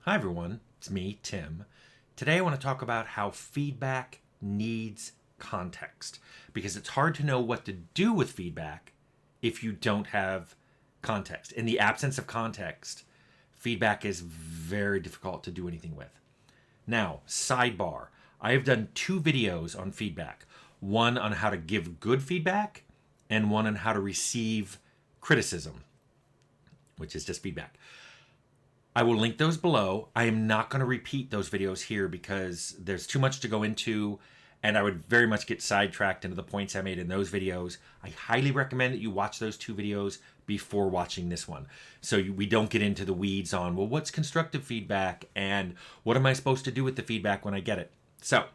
Hi everyone, it's me, Tim. Today I want to talk about how feedback needs context because it's hard to know what to do with feedback if you don't have context. In the absence of context, feedback is very difficult to do anything with. Now, sidebar, I have done 2 videos on feedback. One on how to give good feedback and one on how to receive criticism, which is just feedback. I will link those below. I am not going to repeat those videos here because there's too much to go into, and I would very much get sidetracked into the points I made in those videos. I highly recommend that you watch those 2 videos before watching this one, so we don't get into the weeds on, well, what's constructive feedback and what am I supposed to do with the feedback when I get it. So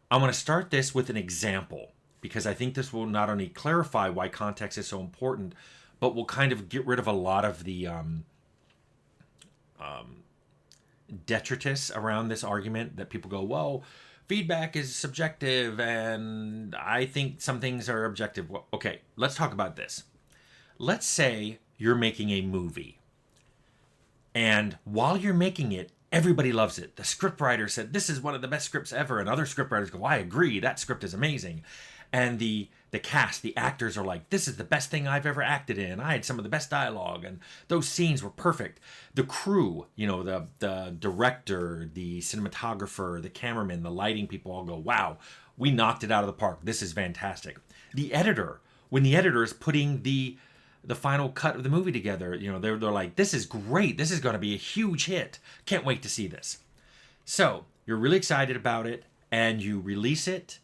I want to start this with an example because I think this will not only clarify why context is so important, but will kind of get rid of a lot of the detritus around this argument that people go, well, feedback is subjective and I think some things are objective. Well, okay, let's talk about this. Let's say you're making a movie and while you're making it, everybody loves it. The scriptwriter said, this is one of the best scripts ever. And other scriptwriters go, I agree, that script is amazing. And the cast, the actors are like, this is the best thing I've ever acted in. I had some of the best dialogue and those scenes were perfect. The crew, the director, the cinematographer, the cameraman, the lighting people all go, wow, we knocked it out of the park. This is fantastic. The editor, when the editor is putting the final cut of the movie together, they're like, this is great. This is going to be a huge hit. Can't wait to see this. So you're really excited about it and you release it.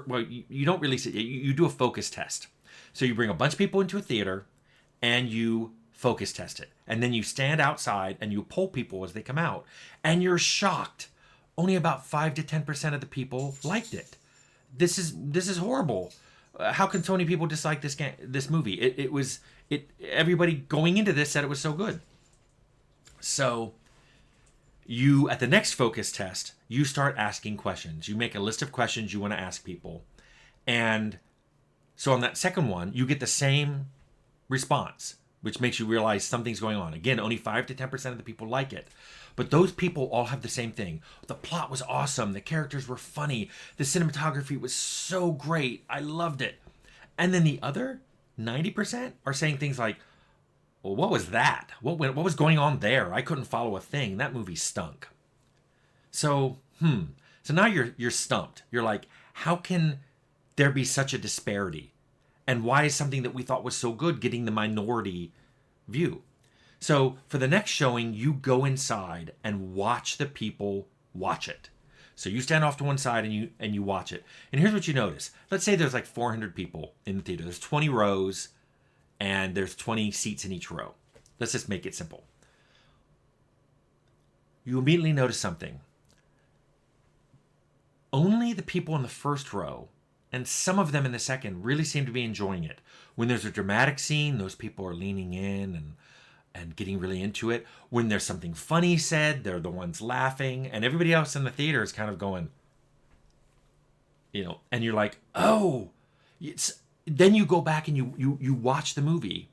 Well, you don't release it. You do a focus test. So you bring a bunch of people into a theater and you focus test it. And then you stand outside and you poll people as they come out. And you're shocked. Only about 5 to 10% of the people liked it. This is horrible. How can so many people dislike this movie? Everybody going into this said it was so good. So you, at the next focus test, you start asking questions. You make a list of questions you want to ask people. And so on that second one, you get the same response, which makes you realize something's going on. Again, only 5 to 10% of the people like it. But those people all have the same thing. The plot was awesome. The characters were funny. The cinematography was so great. I loved it. And then the other 90% are saying things like, well, what was that? What was going on there? I couldn't follow a thing. That movie stunk. So now you're stumped. You're like, how can there be such a disparity? And why is something that we thought was so good getting the minority view? So for the next showing, you go inside and watch the people watch it. So you stand off to one side and you watch it. And here's what you notice. Let's say there's like 400 people in the theater. There's 20 rows and there's 20 seats in each row. Let's just make it simple. You immediately notice something. Only the people in the first row and some of them in the second really seem to be enjoying it. When there's a dramatic scene, those people are leaning in and getting really into it. When there's something funny said, they're the ones laughing, and everybody else in the theater is kind of going, and you're like, oh, then you go back and you watch the movie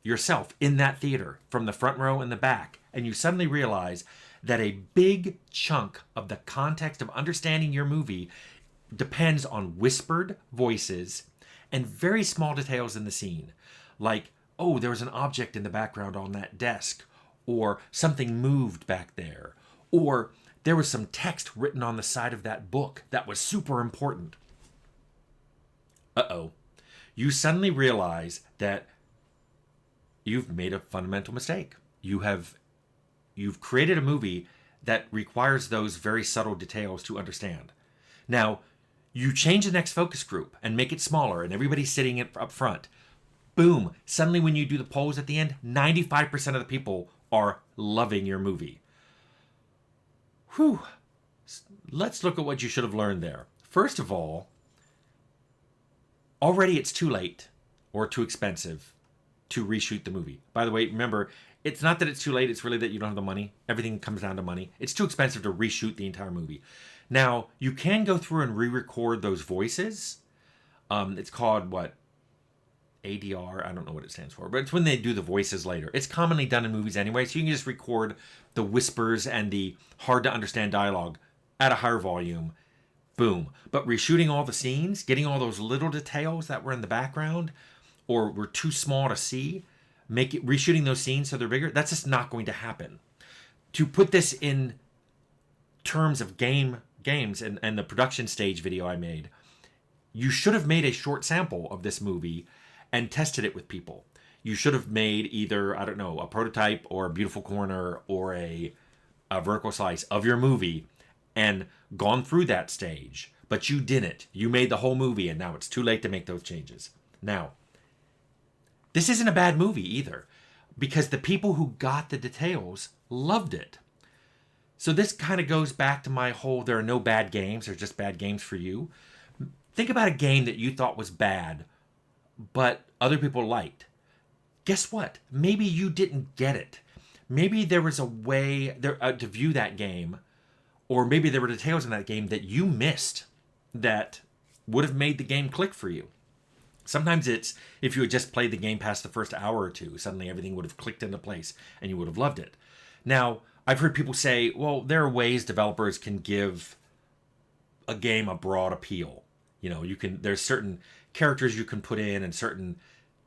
yourself in that theater from the front row and the back, and you suddenly realize that a big chunk of the context of understanding your movie depends on whispered voices and very small details in the scene. Like, oh, there was an object in the background on that desk, or something moved back there, or there was some text written on the side of that book that was super important. Uh-oh. You suddenly realize that you've made a fundamental mistake. You've created a movie that requires those very subtle details to understand. Now, you change the next focus group and make it smaller and everybody's sitting up front. Boom. Suddenly when you do the polls at the end, 95% of the people are loving your movie. Whew. Let's look at what you should have learned there. First of all, already it's too late or too expensive to reshoot the movie. By the way, remember, it's not that it's too late, it's really that you don't have the money. Everything comes down to money. It's too expensive to reshoot the entire movie. Now, you can go through and re-record those voices. It's called, ADR, I don't know what it stands for, but it's when they do the voices later. It's commonly done in movies anyway, so you can just record the whispers and the hard to understand dialogue at a higher volume. Boom. But reshooting all the scenes, getting all those little details that were in the background or were too small to see, reshooting those scenes so they're bigger, that's just not going to happen. To put this in terms of games and the production stage video I made, you should have made a short sample of this movie and tested it with people. You should have made either, I don't know, a prototype or a beautiful corner or a vertical slice of your movie and gone through that stage. But you didn't. You made the whole movie, and now it's too late to make those changes. Now, this isn't a bad movie either, because the people who got the details loved it. So this kind of goes back to my whole, there are no bad games, there's just bad games for you. Think about a game that you thought was bad, but other people liked. Guess what? Maybe you didn't get it. Maybe there was a way to view that game, or maybe there were details in that game that you missed that would have made the game click for you. Sometimes it's if you had just played the game past the first hour or two, suddenly everything would have clicked into place and you would have loved it. Now, I've heard people say, well, there are ways developers can give a game a broad appeal. You know, there's certain characters you can put in and certain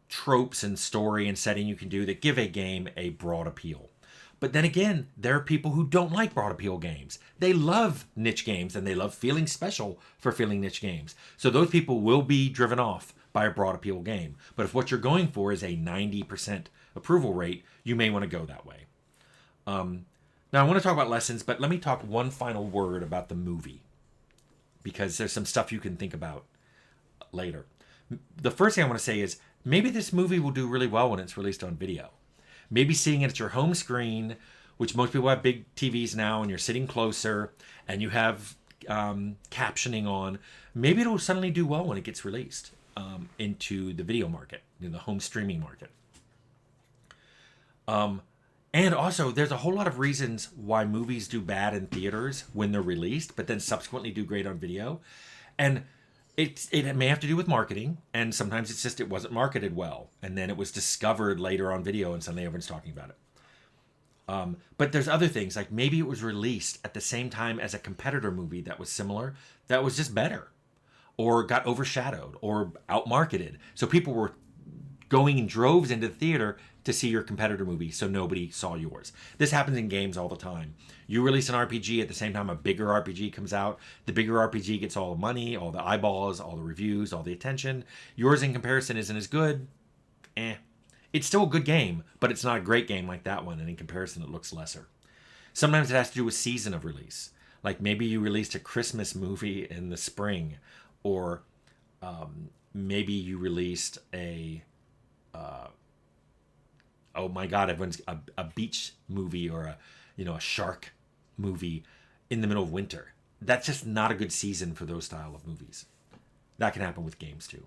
tropes and story and setting you can do that give a game a broad appeal. But then again, there are people who don't like broad appeal games. They love niche games and they love feeling special for feeling niche games. So those people will be driven off by a broad appeal game. But if what you're going for is a 90% approval rate, you may want to go that way. Now I want to talk about lessons, but let me talk one final word about the movie, because there's some stuff you can think about later. The first thing I want to say is maybe this movie will do really well when it's released on video. Maybe seeing it at your home screen, which most people have big TVs now, and you're sitting closer and you have captioning on, maybe it'll suddenly do well when it gets released into the video market, in the home streaming market. And also, there's a whole lot of reasons why movies do bad in theaters when they're released, but then subsequently do great on video. And it may have to do with marketing, and sometimes it's just it wasn't marketed well, and then it was discovered later on video, and suddenly everyone's talking about it. But there's other things, like maybe it was released at the same time as a competitor movie that was similar, that was just better, or got overshadowed, or outmarketed. So people were going in droves into the theater to see your competitor movie, so nobody saw yours. This happens in games all the time. You release an RPG at the same time a bigger RPG comes out. The bigger RPG gets all the money, all the eyeballs, all the reviews, all the attention. Yours in comparison isn't as good. It's still a good game, but it's not a great game like that one, and in comparison it looks lesser. Sometimes it has to do with season of release. Like maybe you released a Christmas movie in the spring, or maybe you released a oh my god, everyone's a beach movie or a shark movie in the middle of winter. That's just not a good season for those style of movies. That can happen with games too.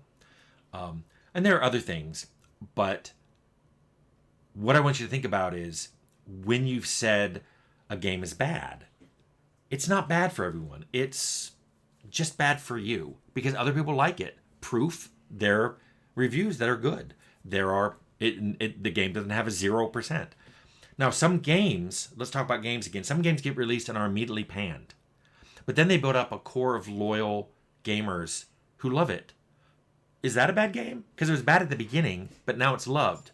And there are other things, but what I want you to think about is when you've said a game is bad, it's not bad for everyone. It's just bad for you because other people like it. Proof, there are reviews that are good. The game doesn't have a 0%. Now, some games, let's talk about games again. Some games get released and are immediately panned. But then they build up a core of loyal gamers who love it. Is that a bad game? Because it was bad at the beginning, but now it's loved.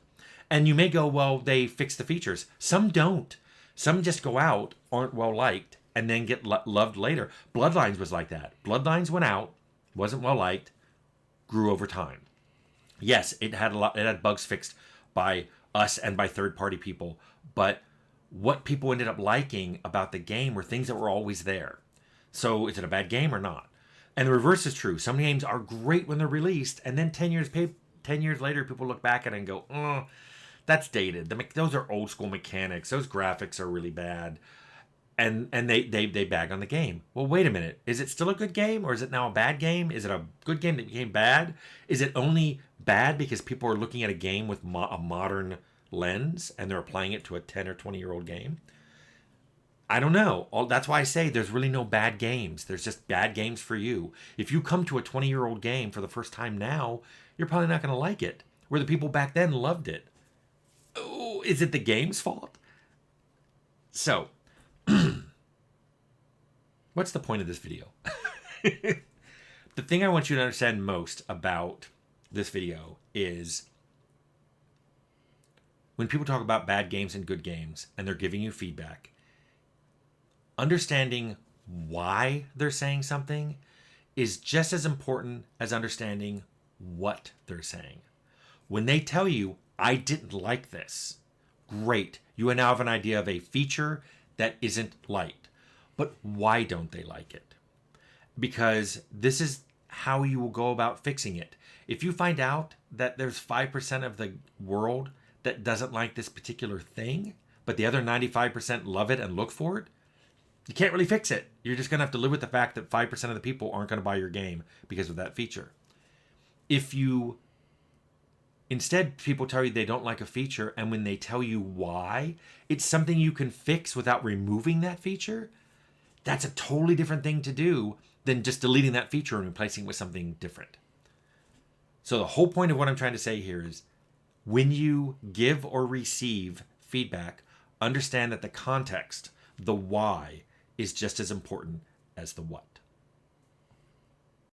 And you may go, well, they fixed the features. Some don't. Some just go out, aren't well liked, and then get loved later. Bloodlines was like that. Bloodlines went out, wasn't well liked, grew over time. Yes, it had bugs fixed by us and by third-party people, but what people ended up liking about the game were things that were always there. So is it a bad game or not? And the reverse is true. Some games are great when they're released, and then 10 years later, people look back at it and go, oh, that's dated. Those are old school mechanics. Those graphics are really bad. And they bag on the game. Well, wait a minute. Is it still a good game, or is it now a bad game? Is it a good game that became bad? Is it only bad because people are looking at a game with a modern lens and they're applying it to a 10 or 20-year-old game? I don't know. That's why I say there's really no bad games. There's just bad games for you. If you come to a 20-year-old game for the first time now, you're probably not going to like it. where the people back then loved it. Oh, is it the game's fault? So, what's the point of this video? The thing I want you to understand most about this video is when people talk about bad games and good games and they're giving you feedback, understanding why they're saying something is just as important as understanding what they're saying. When they tell you, I didn't like this, great. You now have an idea of a feature that isn't liked. But why don't they like it? Because this is how you will go about fixing it. If you find out that there's 5% of the world that doesn't like this particular thing, but the other 95% love it and look for it, you can't really fix it. You're just going to have to live with the fact that 5% of the people aren't going to buy your game because of that feature. If you instead, people tell you they don't like a feature, and when they tell you why, it's something you can fix without removing that feature, that's a totally different thing to do than just deleting that feature and replacing it with something different. So the whole point of what I'm trying to say here is when you give or receive feedback, understand that the context, the why, is just as important as the what.